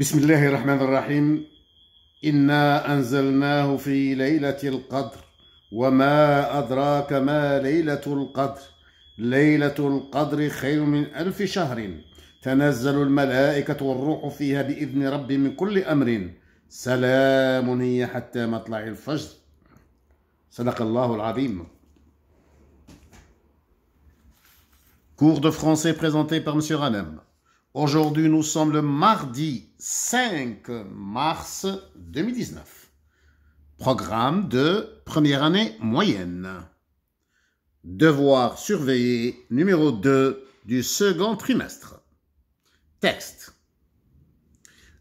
بسم الله الرحمن الرحيم. إنا أنزلناه في ليلة القدر وما أدراك ما ليلة القدر. ليلة القدر خير من 1000 شهر تنزل الملائكة والروح فيها بإذن ربي من كل أمر سلام هي حتى مطلع الفجر. صدق الله العظيم. Cours de français présenté par M. Ranem. Aujourd'hui, nous sommes le mardi 5 mars 2019. Programme de première année moyenne. Devoir surveillé numéro 2 du second trimestre. Texte.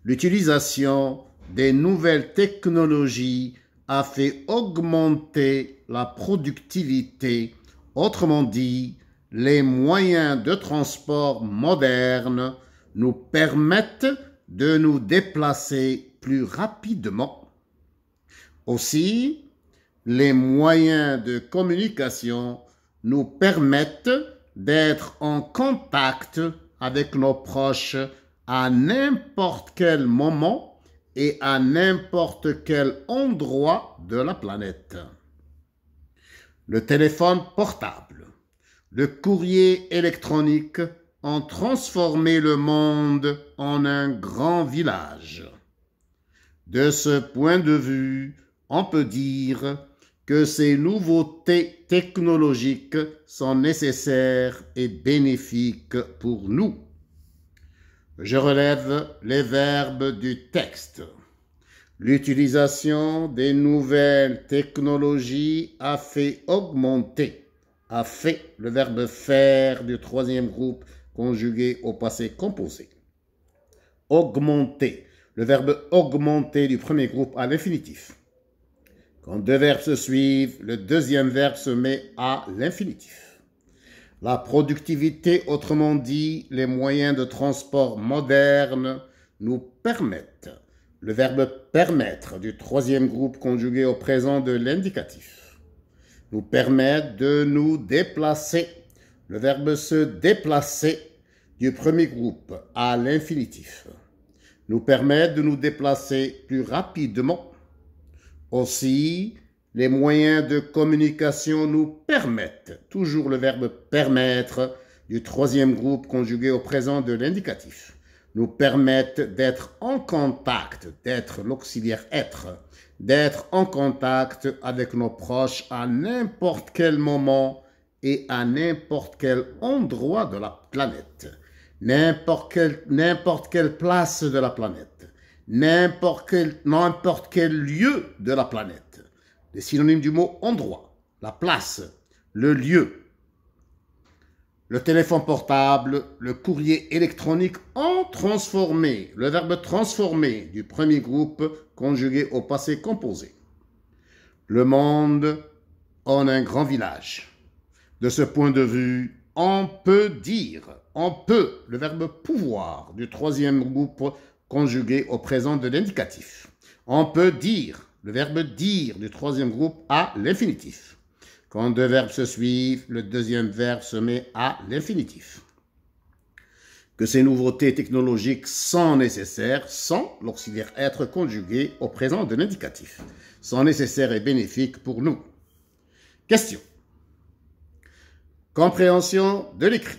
L'utilisation des nouvelles technologies a fait augmenter la productivité, autrement dit, les moyens de transport modernes nous permettent de nous déplacer plus rapidement. Aussi, les moyens de communication nous permettent d'être en contact avec nos proches à n'importe quel moment et à n'importe quel endroit de la planète. Le téléphone portable, le courrier électronique ont transformé le monde en un grand village. De ce point de vue, on peut dire que ces nouveautés technologiques sont nécessaires et bénéfiques pour nous. Je relève les verbes du texte. L'utilisation des nouvelles technologies a fait augmenter. A fait, le verbe faire du troisième groupe conjugué au passé composé. Augmenter, le verbe augmenter du premier groupe à l'infinitif. Quand deux verbes se suivent, le deuxième verbe se met à l'infinitif. La productivité, autrement dit, les moyens de transport modernes nous permettent. Le verbe permettre du troisième groupe conjugué au présent de l'indicatif nous permettent de nous déplacer. Le verbe se déplacer du premier groupe à l'infinitif nous permettent de nous déplacer plus rapidement. Aussi, les moyens de communication nous permettent, toujours le verbe permettre du troisième groupe conjugué au présent de l'indicatif, nous permettent d'être en contact, d'être l'auxiliaire être, d'être en contact avec nos proches à n'importe quel moment et à n'importe quel endroit de la planète, n'importe quelle place de la planète, n'importe quel lieu de la planète. Les synonymes du mot endroit, la place, le lieu. Le téléphone portable, le courrier électronique ont transformé, le verbe transformer du premier groupe conjugué au passé composé. Le monde en un grand village. De ce point de vue, on peut dire, le verbe pouvoir du troisième groupe conjugué au présent de l'indicatif. On peut dire, le verbe dire du troisième groupe à l'infinitif. Quand deux verbes se suivent, le deuxième verbe se met à l'infinitif. Que ces nouveautés technologiques sont nécessaires, sont l'auxiliaire être conjugué au présent de l'indicatif, sont nécessaires et bénéfiques pour nous. Question. Compréhension de l'écrit.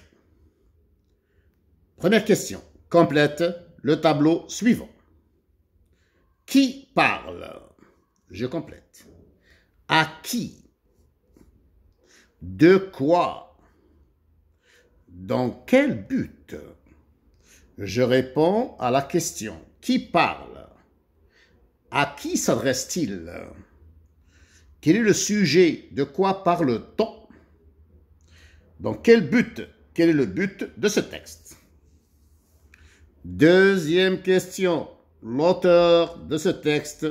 Première question. Complète le tableau suivant. Qui parle? Je complète. À qui? De quoi? Dans quel but? Je réponds à la question. Qui parle? À qui s'adresse-t-il? Quel est le sujet? De quoi parle-t-on? Dans quel but? Quel est le but de ce texte? Deuxième question. L'auteur de ce texte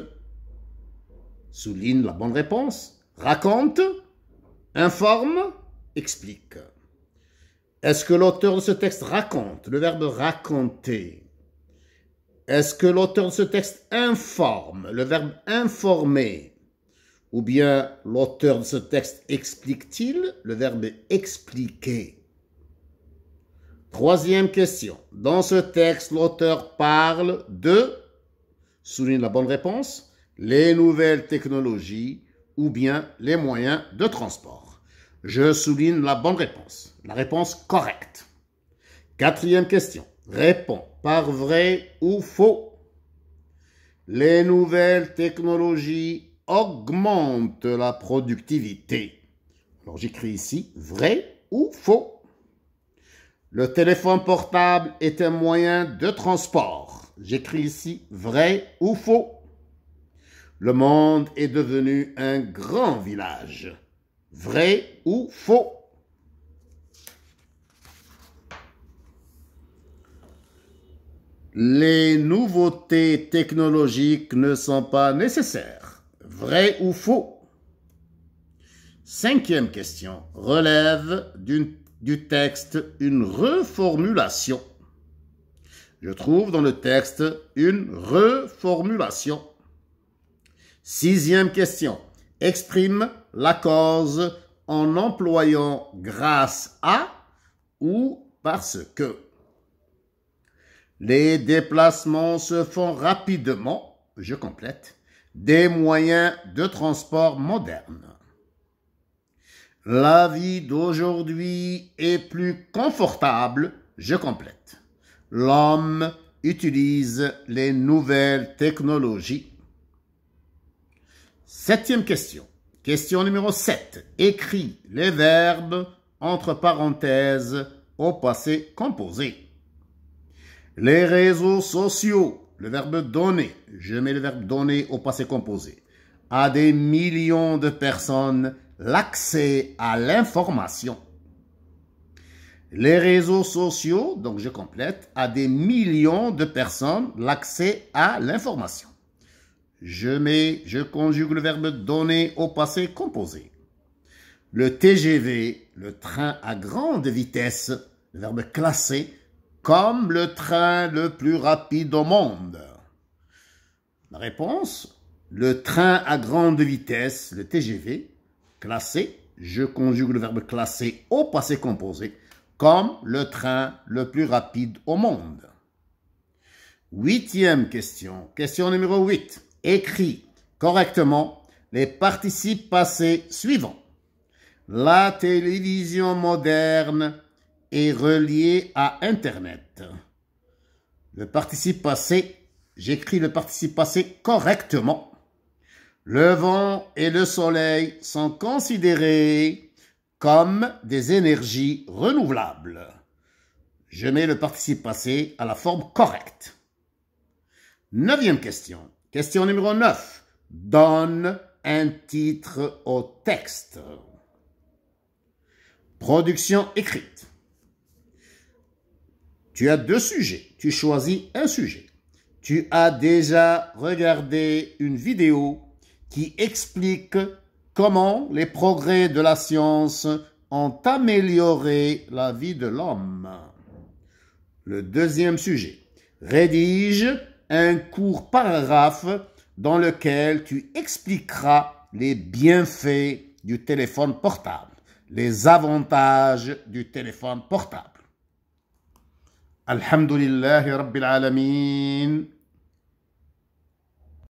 souligne la bonne réponse, raconte, informe, explique. Est-ce que l'auteur de ce texte raconte? Le verbe raconter. Est-ce que l'auteur de ce texte informe? Le verbe informer. Ou bien l'auteur de ce texte explique-t-il? Le verbe expliquer. Troisième question. Dans ce texte, l'auteur parle de, souligne la bonne réponse, les nouvelles technologies ou bien les moyens de transport. Je souligne la bonne réponse, la réponse correcte. Quatrième question. Réponds par vrai ou faux. Les nouvelles technologies augmentent la productivité. Alors j'écris ici vrai ou faux. Le téléphone portable est un moyen de transport. J'écris ici vrai ou faux. Le monde est devenu un grand village. Vrai ou faux? Les nouveautés technologiques ne sont pas nécessaires. Vrai ou faux? Cinquième question. Relève du texte une reformulation. Je trouve dans le texte une reformulation. Sixième question. Exprime la cause en employant grâce à ou parce que. Les déplacements se font rapidement, je complète, des moyens de transport modernes. La vie d'aujourd'hui est plus confortable, je complète. L'homme utilise les nouvelles technologies. Septième question. Question numéro 7. Écris les verbes entre parenthèses au passé composé. Les réseaux sociaux, le verbe donner, je mets le verbe donner au passé composé, à des millions de personnes l'accès à l'information. Les réseaux sociaux, donc je complète, à des millions de personnes l'accès à l'information. Je conjugue le verbe donner au passé composé. Le TGV, le train à grande vitesse, le verbe classer, comme le train le plus rapide au monde. La réponse, le train à grande vitesse, le TGV, classé, je conjugue le verbe classer au passé composé, comme le train le plus rapide au monde. Huitième question, question numéro 8. Écris correctement les participes passés suivants. La télévision moderne est relié à Internet. Le participe passé, j'écris le participe passé correctement. Le vent et le soleil sont considérés comme des énergies renouvelables. Je mets le participe passé à la forme correcte. Neuvième question. Question numéro 9. Donne un titre au texte. Production écrite. Tu as deux sujets. Tu choisis un sujet. Tu as déjà regardé une vidéo qui explique comment les progrès de la science ont amélioré la vie de l'homme. Le deuxième sujet. Rédige un court paragraphe dans lequel tu expliqueras les bienfaits du téléphone portable, les avantages du téléphone portable. Alhamdulillahi Rabbil Alamin.